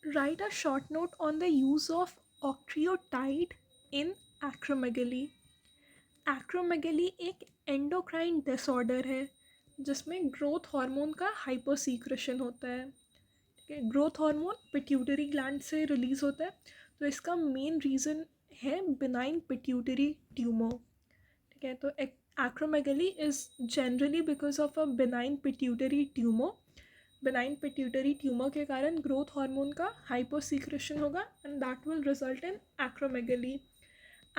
Write a short note on the use of octreotide in acromegaly. Acromegaly एक endocrine disorder है जिसमें growth hormone का हाइपोसीक्रेशन होता है। ठीक है, ग्रोथ हार्मोन पिट्यूटरी ग्लैंड से रिलीज होता है, तो इसका मेन रीज़न है बिनाइन पिट्यूटरी ट्यूमर। ठीक है, तो acromegaly is generally because of a benign pituitary tumour. Benign pituitary tumour के कारण ग्रोथ हार्मोन का हाइपोसीक्रेशन होगा and that will result in acromegaly.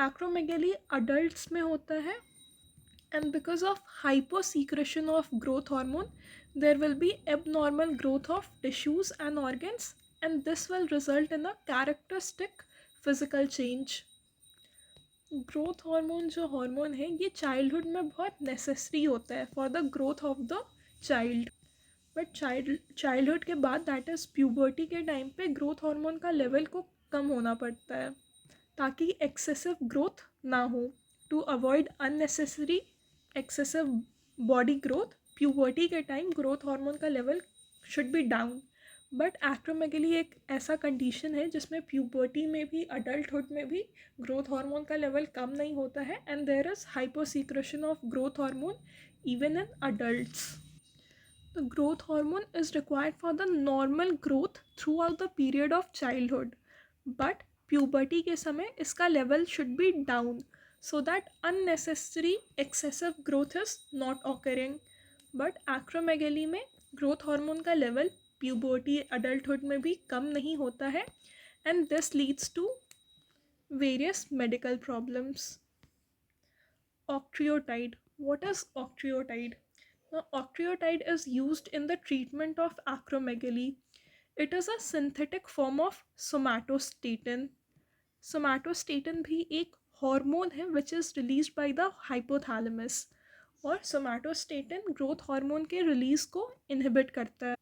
Acromegaly adults में होता है and because of hyposecretion of growth hormone there will be abnormal growth of tissues and organs, and this will result in a characteristic physical change. Growth hormone जो hormone है ये childhood में बहुत necessary होता है for the growth of the child, but childhood के बाद that is puberty के टाइम पे ग्रोथ हार्मोन का लेवल को कम होना पड़ता है ताकि एक्सेसिव ग्रोथ ना हो। To avoid unnecessary excessive body growth puberty के टाइम ग्रोथ हार्मोन का level should be down. But acromegaly एक ऐसा कंडीशन है जिसमें प्यूबर्टी में भी अडल्टहुड में भी ग्रोथ हार्मोन का लेवल कम नहीं होता है and there is hyposecretion of growth hormone even in adults. The growth hormone is required for the normal growth throughout the period of childhood, but puberty के समय इसका level should be down so that unnecessary excessive growth is not occurring. But acromegaly में growth hormone का level puberty adulthood में भी कम नहीं होता है and this leads to various medical problems. Octreotide. What is octreotide? Now, octreotide is used in the treatment of acromegaly. It is a synthetic form of somatostatin. Somatostatin भी एक hormone है which is released by the hypothalamus, और somatostatin growth hormone के release को inhibit करता है।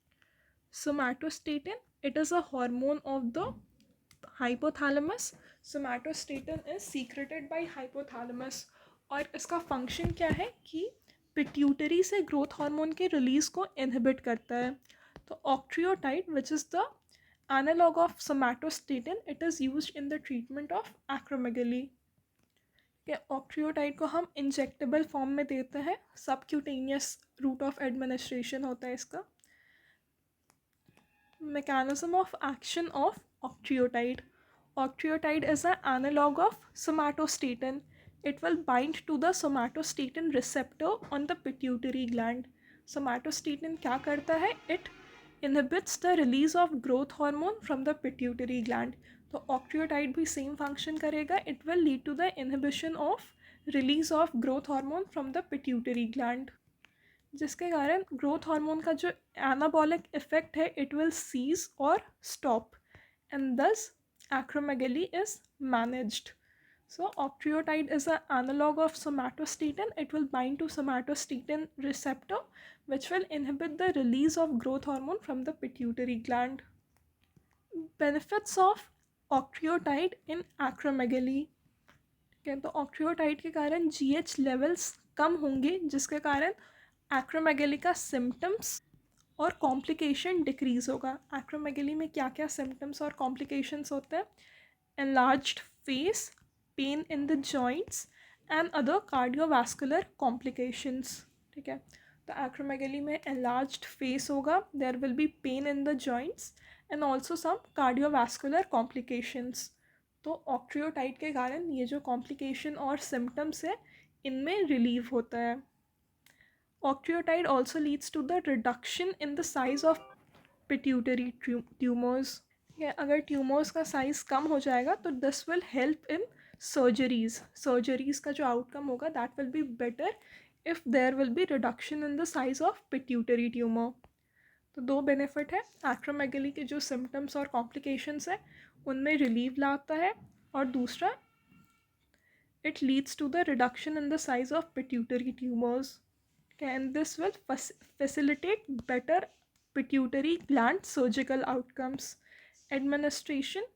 Somatostatin, it is a hormone of the hypothalamus. Somatostatin is secreted by hypothalamus और इसका फंक्शन क्या है कि पिट्यूटरी से ग्रोथ हार्मोन के रिलीज को इनहिबिट करता है। तो octreotide which is the analogue of somatostatin, it is used in the treatment of acromegaly. Octreotide को हम इंजेक्टेबल फॉर्म में देते हैं, सबक्यूटेनियस रूट ऑफ एडमिनिस्ट्रेशन होता है इसका। Mechanism of action of octreotide. Octreotide is an analog of somatostatin. It will bind to the somatostatin receptor on the pituitary gland. Somatostatin क्या करता है? It inhibits the release of growth hormone from the pituitary gland. तो octreotide भी same function करेगा. It will lead to the inhibition of release of growth hormone from the pituitary gland, जिसके कारण growth hormone का जो anabolic effect है it will cease और stop and दस acromegaly is managed. So octreotide is an analog of somatostatin. It will bind to somatostatin receptor which will inhibit the release of growth hormone from the pituitary gland. Benefits of octreotide in acromegaly. तो octreotide के कारण GH levels कम होंगे जिसके कारण acromegaly का symptoms और complication decrease होगा. Acromegaly में क्या क्या सिम्टम्स और कॉम्प्लिकेशंस होते हैं? Enlarged face, pain in the joints and other cardiovascular complications. ठीक है, तो एक्रोमेगली में एनलार्ज्ड फेस होगा, there will be pain in the joints and also some cardiovascular complications. तो ऑक्ट्रियोटाइड के कारण ये जो कॉम्प्लिकेशन और सिम्टम्स है इनमें रिलीव होता है. Octreotide also leads to the reduction in the size of pituitary tumors. अगर ट्यूमर्स का साइज कम हो जाएगा तो this will help in surgeries का जो आउटकम होगा that will be better if there will be reduction in the size of pituitary tumour. तो दो बेनिफिट है, एक्रोमेगली के जो सिम्टम्स और कॉम्प्लिकेशंस है उनमें रिलीव लाता है, और दूसरा it leads to the reduction in the size of pituitary tumours. And this will facilitate better pituitary gland surgical outcomes. Administration.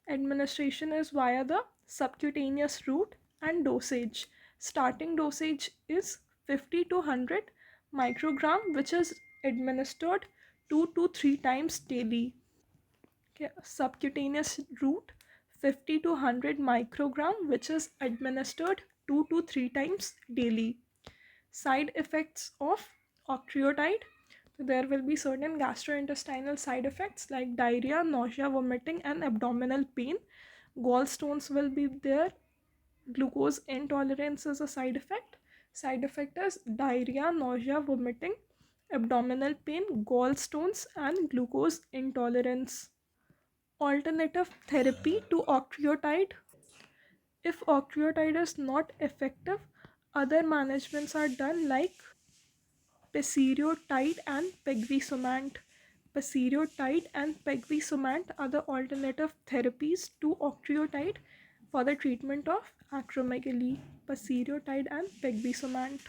Administration is via the subcutaneous route, and dosage. Starting dosage is 50 to 100 microgram which is administered 2 to 3 times daily. Okay, subcutaneous route 50 to 100 microgram, which is administered 2 to 3 times daily. Side effects of octreotide. So there will be certain gastrointestinal side effects like diarrhea, nausea, vomiting, and abdominal pain. Gallstones will be there. Glucose intolerance is a side effect. Side effect is diarrhea, nausea, vomiting, abdominal pain, gallstones, and glucose intolerance. Alternative therapy to octreotide. If octreotide is not effective, other managements are done like Pacirotide and pegvisomant. Pacirotide and pegvisomant are the alternative therapies to octreotide for the treatment of acromegaly. Pacirotide and pegvisomant.